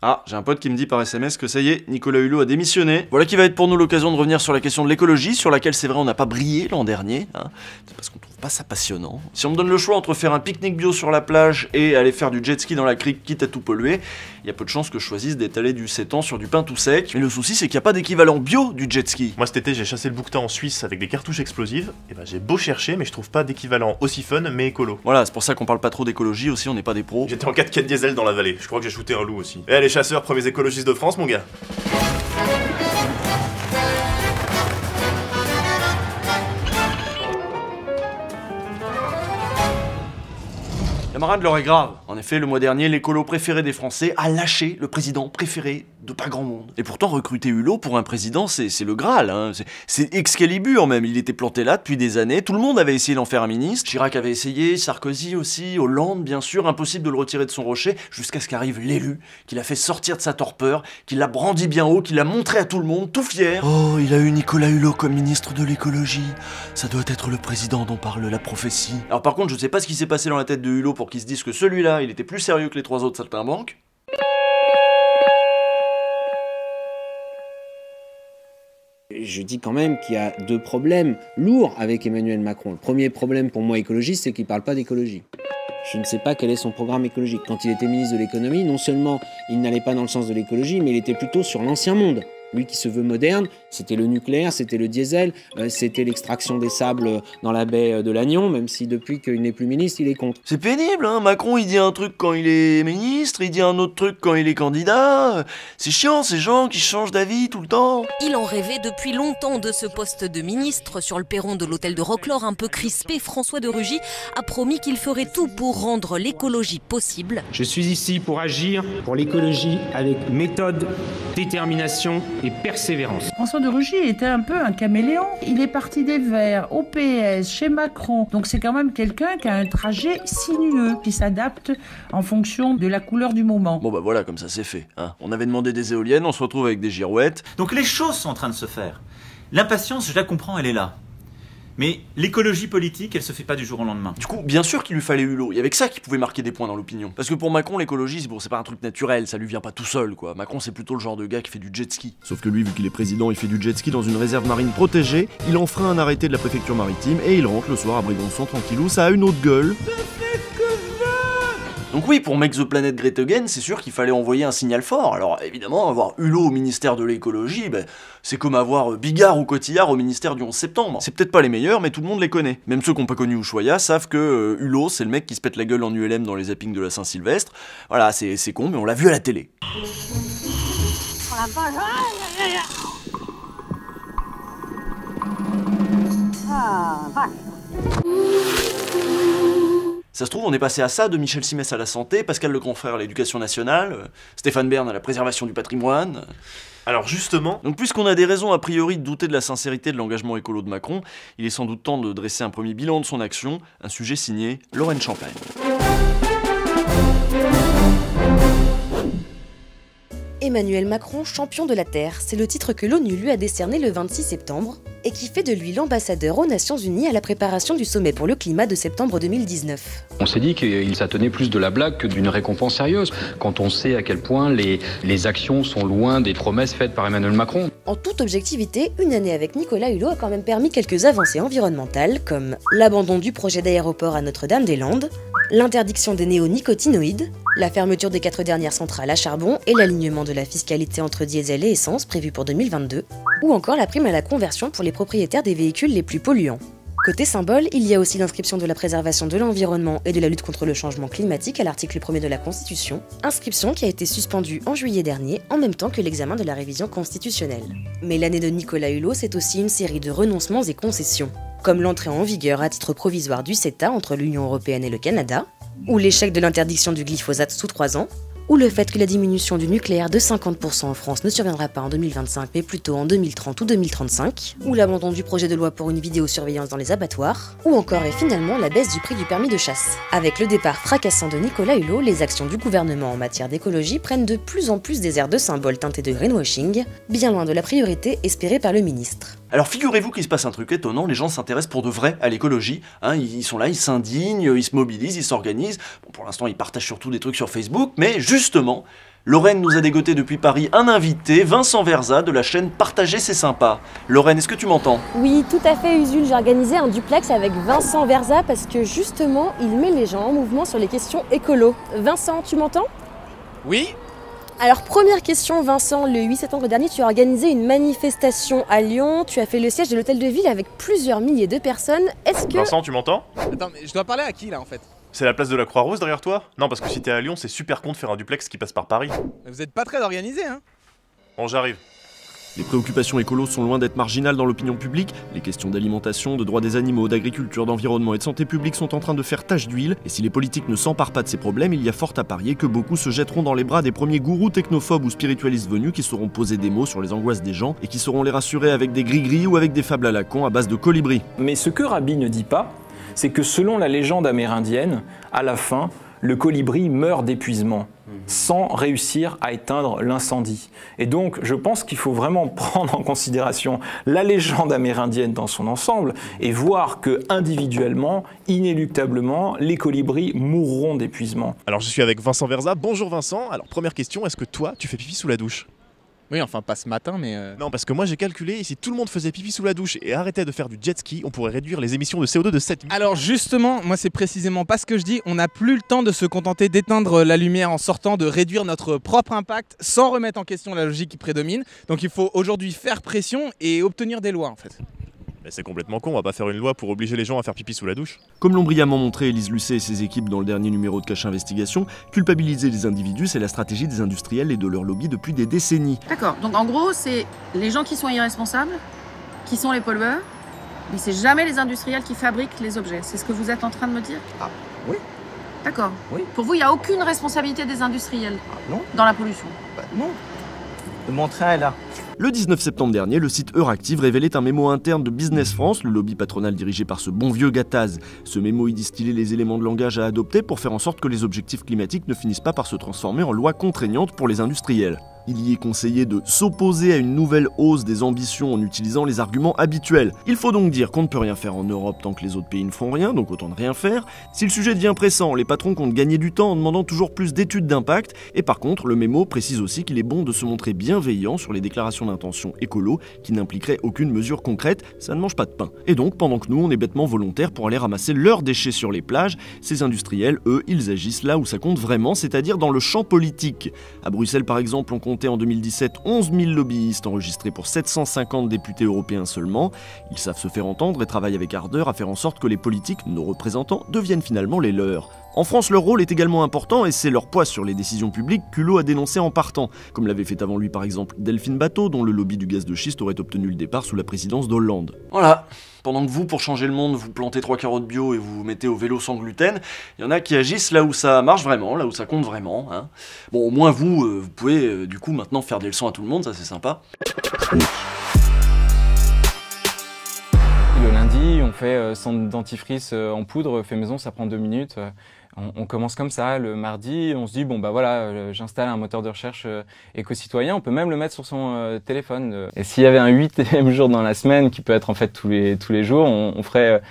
Ah, j'ai un pote qui me dit par SMS que ça y est, Nicolas Hulot a démissionné. Voilà qui va être pour nous l'occasion de revenir sur la question de l'écologie, sur laquelle c'est vrai on n'a pas brillé l'an dernier, hein. C'est parce qu'on trouve pas ça passionnant. Si on me donne le choix entre faire un pique-nique bio sur la plage et aller faire du jet ski dans la crique quitte à tout polluer, il y a peu de chances que je choisisse d'étaler du 7 ans sur du pain tout sec. Mais le souci c'est qu'il n'y a pas d'équivalent bio du jet ski. Moi cet été j'ai chassé le bouquetin en Suisse avec des cartouches explosives, et j'ai beau chercher mais je trouve pas d'équivalent aussi fun mais écolo. Voilà, c'est pour ça qu'on parle pas trop d'écologie aussi, on n'est pas des pros. J'étais en 4x4 diesel dans la vallée, je crois que j'ai shooté un loup aussi. Eh les chasseurs, premiers écologistes de France mon gars. Camarade, l'heure est grave. En effet, le mois dernier, l'écolo préféré des Français a lâché le président préféré de pas grand monde. Et pourtant, recruter Hulot pour un président, c'est le Graal, hein. C'est Excalibur même. Il était planté là depuis des années. Tout le monde avait essayé d'en faire un ministre. Chirac avait essayé, Sarkozy aussi, Hollande bien sûr. Impossible de le retirer de son rocher jusqu'à ce qu'arrive l'élu, qui l'a fait sortir de sa torpeur, qui l'a brandi bien haut, qui l'a montré à tout le monde, tout fier. Oh, il a eu Nicolas Hulot comme ministre de l'écologie. Ça doit être le président dont parle la prophétie. Alors par contre, je sais pas ce qui s'est passé dans la tête de Hulot pour qu'ils se disent que celui-là, il était plus sérieux que les 3 autres saltimbanques. Je dis quand même qu'il y a 2 problèmes lourds avec Emmanuel Macron. Le premier problème pour moi écologiste, c'est qu'il ne parle pas d'écologie. Je ne sais pas quel est son programme écologique. Quand il était ministre de l'économie, non seulement il n'allait pas dans le sens de l'écologie, mais il était plutôt sur l'ancien monde. Lui qui se veut moderne, c'était le nucléaire, c'était le diesel, c'était l'extraction des sables dans la baie de Lannion, même si depuis qu'il n'est plus ministre, il est contre. C'est pénible, hein. Macron il dit un truc quand il est ministre, il dit un autre truc quand il est candidat. C'est chiant ces gens qui changent d'avis tout le temps. Il en rêvait depuis longtemps de ce poste de ministre. Sur le perron de l'hôtel de Roquelaure, un peu crispé, François de Rugy a promis qu'il ferait tout pour rendre l'écologie possible. Je suis ici pour agir pour l'écologie avec méthode, détermination et persévérance. François de Rugy était un peu un caméléon. Il est parti des Verts, au PS, chez Macron. Donc c'est quand même quelqu'un qui a un trajet sinueux, qui s'adapte en fonction de la couleur du moment. Bon bah voilà, comme ça c'est fait, hein. On avait demandé des éoliennes, on se retrouve avec des girouettes. Donc les choses sont en train de se faire. L'impatience, je la comprends, elle est là. Mais l'écologie politique, elle se fait pas du jour au lendemain. Du coup, bien sûr qu'il lui fallait Hulot. Il y avait que ça qui pouvait marquer des points dans l'opinion. Parce que pour Macron, l'écologie, c'est pas un truc naturel, ça lui vient pas tout seul, quoi. Macron, c'est plutôt le genre de gars qui fait du jet ski. Sauf que lui, vu qu'il est président, il fait du jet ski dans une réserve marine protégée, il enfreint un arrêté de la préfecture maritime et il rentre le soir à Brégançon tranquillou, ça a une autre gueule. Donc oui, pour Make the Planet Great Again, c'est sûr qu'il fallait envoyer un signal fort. Alors évidemment, avoir Hulot au ministère de l'écologie, c'est comme avoir Bigard ou Cotillard au ministère du 11 septembre. C'est peut-être pas les meilleurs, mais tout le monde les connaît. Même ceux qui n'ont pas connu Ushuaïa savent que Hulot, c'est le mec qui se pète la gueule en ULM dans les zappings de la Saint-Sylvestre. Voilà, c'est con, mais on l'a vu à la télé. Ça se trouve, on est passé à ça de Michel Simès à la santé, Pascal Legrandfrère à l'éducation nationale, Stéphane Bern à la préservation du patrimoine. Alors justement... Donc puisqu'on a des raisons a priori de douter de la sincérité de l'engagement écolo de Macron, il est sans doute temps de dresser un premier bilan de son action, un sujet signé Lorraine Champagne. Emmanuel Macron, champion de la Terre, c'est le titre que l'ONU lui a décerné le 26 septembre et qui fait de lui l'ambassadeur aux Nations Unies à la préparation du sommet pour le climat de septembre 2019. On s'est dit qu'il s'attenait plus de la blague que d'une récompense sérieuse, quand on sait à quel point les actions sont loin des promesses faites par Emmanuel Macron. En toute objectivité, une année avec Nicolas Hulot a quand même permis quelques avancées environnementales, comme l'abandon du projet d'aéroport à Notre-Dame-des-Landes, l'interdiction des néonicotinoïdes, la fermeture des 4 dernières centrales à charbon et l'alignement de la fiscalité entre diesel et essence prévu pour 2022, ou encore la prime à la conversion pour les propriétaires des véhicules les plus polluants. Côté symbole, il y a aussi l'inscription de la préservation de l'environnement et de la lutte contre le changement climatique à l'article 1er de la Constitution, inscription qui a été suspendue en juillet dernier, en même temps que l'examen de la révision constitutionnelle. Mais l'année de Nicolas Hulot, c'est aussi une série de renoncements et concessions, comme l'entrée en vigueur à titre provisoire du CETA entre l'Union européenne et le Canada, ou l'échec de l'interdiction du glyphosate sous 3 ans, ou le fait que la diminution du nucléaire de 50% en France ne surviendra pas en 2025 mais plutôt en 2030 ou 2035, ou l'abandon du projet de loi pour une vidéosurveillance dans les abattoirs, ou encore et finalement la baisse du prix du permis de chasse. Avec le départ fracassant de Nicolas Hulot, les actions du gouvernement en matière d'écologie prennent de plus en plus des airs de symboles teintés de greenwashing, bien loin de la priorité espérée par le ministre. Alors figurez-vous qu'il se passe un truc étonnant, les gens s'intéressent pour de vrai à l'écologie, hein, ils sont là, ils s'indignent, ils se mobilisent, ils s'organisent. Bon, pour l'instant ils partagent surtout des trucs sur Facebook, mais justement, Lorraine nous a dégoté depuis Paris un invité, Vincent Verza de la chaîne Partager c'est sympa. Lorraine, est-ce que tu m'entends? Oui, tout à fait Usul, j'ai organisé un duplex avec Vincent Verza parce que justement, il met les gens en mouvement sur les questions écolo. Vincent, tu m'entends? Oui. Alors première question Vincent, le 8 septembre dernier, tu as organisé une manifestation à Lyon, tu as fait le siège de l'hôtel de ville avec plusieurs milliers de personnes. Est-ce que... Vincent, tu m'entends? Attends, mais je dois parler à qui là en fait? C'est la place de la Croix-Rousse derrière toi? Non, parce que si t'es à Lyon, c'est super con de faire un duplex qui passe par Paris. Vous êtes pas très organisé, hein? Bon, j'arrive. Les préoccupations écolos sont loin d'être marginales dans l'opinion publique. Les questions d'alimentation, de droits des animaux, d'agriculture, d'environnement et de santé publique sont en train de faire tache d'huile. Et si les politiques ne s'emparent pas de ces problèmes, il y a fort à parier que beaucoup se jetteront dans les bras des premiers gourous technophobes ou spiritualistes venus qui sauront poser des mots sur les angoisses des gens et qui sauront les rassurer avec des gris-gris ou avec des fables à la con à base de colibris. Mais ce que Rabi ne dit pas, c'est que selon la légende amérindienne, à la fin, le colibri meurt d'épuisement, sans réussir à éteindre l'incendie. Et donc, je pense qu'il faut vraiment prendre en considération la légende amérindienne dans son ensemble et voir que, individuellement, inéluctablement, les colibris mourront d'épuisement. Alors, je suis avec Vincent Verza. Bonjour Vincent. Alors, première question, est-ce que toi, tu fais pipi sous la douche? Oui, enfin pas ce matin, mais... Non, parce que moi j'ai calculé, et si tout le monde faisait pipi sous la douche et arrêtait de faire du jet ski, on pourrait réduire les émissions de CO2 de 7 000. Alors justement, moi c'est précisément pas ce que je dis, on n'a plus le temps de se contenter d'éteindre la lumière en sortant, de réduire notre propre impact sans remettre en question la logique qui prédomine. Donc il faut aujourd'hui faire pression et obtenir des lois en fait. Mais c'est complètement con, on va pas faire une loi pour obliger les gens à faire pipi sous la douche. Comme l'ont brillamment montré Élise Lucet et ses équipes dans le dernier numéro de Cache Investigation, culpabiliser les individus, c'est la stratégie des industriels et de leurs lobbies depuis des décennies. D'accord, donc en gros, c'est les gens qui sont irresponsables, qui sont les pollueurs, mais c'est jamais les industriels qui fabriquent les objets. C'est ce que vous êtes en train de me dire? Ah, oui. D'accord. Oui. Pour vous, il n'y a aucune responsabilité des industriels non. dans la pollution? Non. Mon train est là. Le 19 septembre dernier, le site Euractiv révélait un mémo interne de Business France, le lobby patronal dirigé par ce bon vieux Gattaz. Ce mémo y distillait les éléments de langage à adopter pour faire en sorte que les objectifs climatiques ne finissent pas par se transformer en loi contraignante pour les industriels. Il y est conseillé de s'opposer à une nouvelle hausse des ambitions en utilisant les arguments habituels. Il faut donc dire qu'on ne peut rien faire en Europe tant que les autres pays ne font rien, donc autant ne rien faire. Si le sujet devient pressant, les patrons comptent gagner du temps en demandant toujours plus d'études d'impact. Et par contre, le mémo précise aussi qu'il est bon de se montrer bienveillant sur les déclarations d'intention écolo qui n'impliqueraient aucune mesure concrète, ça ne mange pas de pain. Et donc, pendant que nous, on est bêtement volontaires pour aller ramasser leurs déchets sur les plages, ces industriels, eux, ils agissent là où ça compte vraiment, c'est-à-dire dans le champ politique. À Bruxelles, par exemple, on comptait en 2017 11 000 lobbyistes enregistrés pour 750 députés européens seulement. Ils savent se faire entendre et travaillent avec ardeur à faire en sorte que les politiques, nos représentants, deviennent finalement les leurs. En France, leur rôle est également important et c'est leur poids sur les décisions publiques qu'Hulot a dénoncé en partant, comme l'avait fait avant lui par exemple Delphine Batho, dont le lobby du gaz de schiste aurait obtenu le départ sous la présidence d'Hollande. Voilà, pendant que vous, pour changer le monde, vous plantez 3 carottes bio et vous vous mettez au vélo sans gluten, il y en a qui agissent là où ça marche vraiment, là où ça compte vraiment. Hein. Bon, au moins vous, vous pouvez du coup maintenant faire des leçons à tout le monde, ça c'est sympa. Le lundi, on fait son dentifrice en poudre, fait maison, ça prend 2 minutes. On commence comme ça. Le mardi, on se dit, bon bah voilà, j'installe un moteur de recherche éco-citoyen, on peut même le mettre sur son téléphone. Et s'il y avait un 8e jour dans la semaine, qui peut être en fait tous les jours, on ferait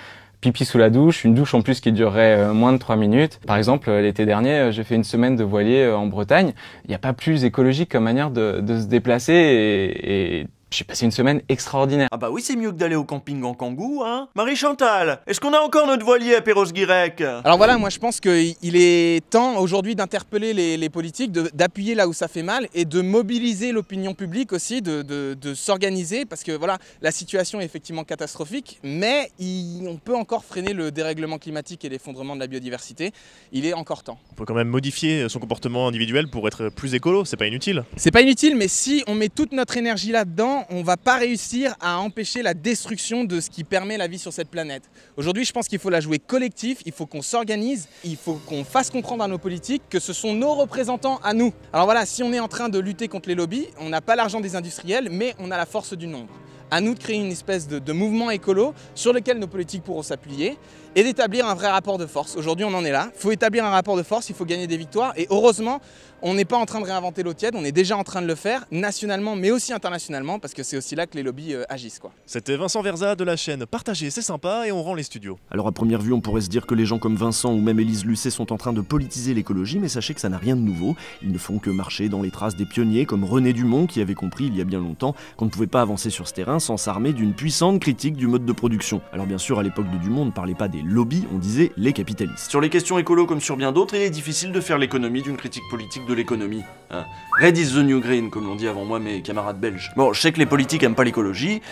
pipi sous la douche, une douche en plus qui durerait moins de 3 minutes. Par exemple, l'été dernier, j'ai fait une semaine de voilier en Bretagne. Il n'y a pas plus écologique comme manière de se déplacer et j'ai passé une semaine extraordinaire. Ah bah oui, c'est mieux que d'aller au camping en kangou, hein. Marie-Chantal, est-ce qu'on a encore notre voilier à Perros-Guirec? Alors voilà, moi je pense qu'il est temps aujourd'hui d'interpeller les politiques, d'appuyer là où ça fait mal et de mobiliser l'opinion publique aussi, de s'organiser parce que voilà, la situation est effectivement catastrophique, mais on peut encore freiner le dérèglement climatique et l'effondrement de la biodiversité. Il est encore temps. On peut quand même modifier son comportement individuel pour être plus écolo, c'est pas inutile. C'est pas inutile, mais si on met toute notre énergie là-dedans, on va pas réussir à empêcher la destruction de ce qui permet la vie sur cette planète. Aujourd'hui, je pense qu'il faut la jouer collectif, il faut qu'on s'organise, il faut qu'on fasse comprendre à nos politiques que ce sont nos représentants à nous. Alors voilà, si on est en train de lutter contre les lobbies, on n'a pas l'argent des industriels, mais on a la force du nombre. À nous de créer une espèce de mouvement écolo sur lequel nos politiques pourront s'appuyer et d'établir un vrai rapport de force. Aujourd'hui, on en est là. Il faut établir un rapport de force, il faut gagner des victoires. Et heureusement, on n'est pas en train de réinventer l'eau tiède, on est déjà en train de le faire, nationalement, mais aussi internationalement, parce que c'est aussi là que les lobbies agissent, quoi. C'était Vincent Verza de la chaîne Partagez, c'est sympa, et on rend les studios. Alors à première vue, on pourrait se dire que les gens comme Vincent ou même Élise Lucet sont en train de politiser l'écologie, mais sachez que ça n'a rien de nouveau. Ils ne font que marcher dans les traces des pionniers comme René Dumont, qui avait compris il y a bien longtemps qu'on ne pouvait pas avancer sur ce terrain sans s'armer d'une puissante critique du mode de production. Alors bien sûr, à l'époque de Dumont, on ne parlait pas des lobbies, on disait les capitalistes. Sur les questions écolo comme sur bien d'autres, il est difficile de faire l'économie d'une critique politique de l'économie. Hein. Red is the new green, comme l'ont dit avant moi mes camarades belges. Bon, je sais que les politiques aiment pas l'écologie,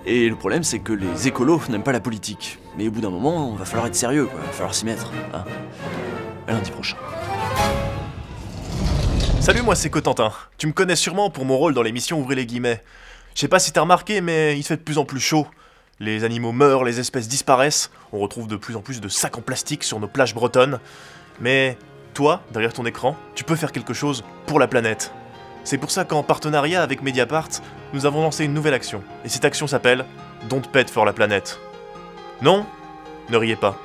et le problème c'est que les écolos n'aiment pas la politique. Mais au bout d'un moment, on va falloir être sérieux, quoi. Il va falloir s'y mettre. Hein. À lundi prochain. Salut, moi c'est Cotentin. Tu me connais sûrement pour mon rôle dans l'émission Ouvrez les guillemets. Je sais pas si t'as remarqué, mais il se fait de plus en plus chaud. Les animaux meurent, les espèces disparaissent, on retrouve de plus en plus de sacs en plastique sur nos plages bretonnes. Mais toi, derrière ton écran, tu peux faire quelque chose pour la planète. C'est pour ça qu'en partenariat avec Mediapart, nous avons lancé une nouvelle action. Et cette action s'appelle Don't Pet for la planète. Non, ne riez pas.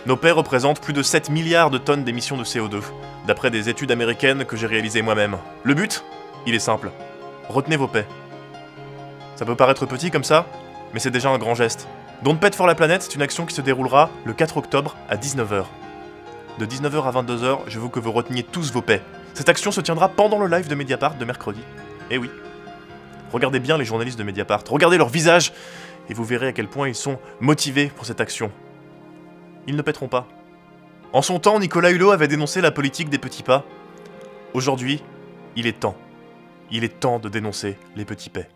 Nos pets représentent plus de 7 milliards de tonnes d'émissions de CO2, d'après des études américaines que j'ai réalisées moi-même. Le but, il est simple. Retenez vos pets. Ça peut paraître petit comme ça, mais c'est déjà un grand geste. Don't Pet for la planète, c'est une action qui se déroulera le 4 octobre à 19h. De 19h à 22h, je veux que vous reteniez tous vos pets. Cette action se tiendra pendant le live de Mediapart de mercredi. Eh oui. Regardez bien les journalistes de Mediapart, regardez leur visage, et vous verrez à quel point ils sont motivés pour cette action. Ils ne pèteront pas. En son temps, Nicolas Hulot avait dénoncé la politique des petits pas. Aujourd'hui, il est temps. Il est temps de dénoncer les petits paix.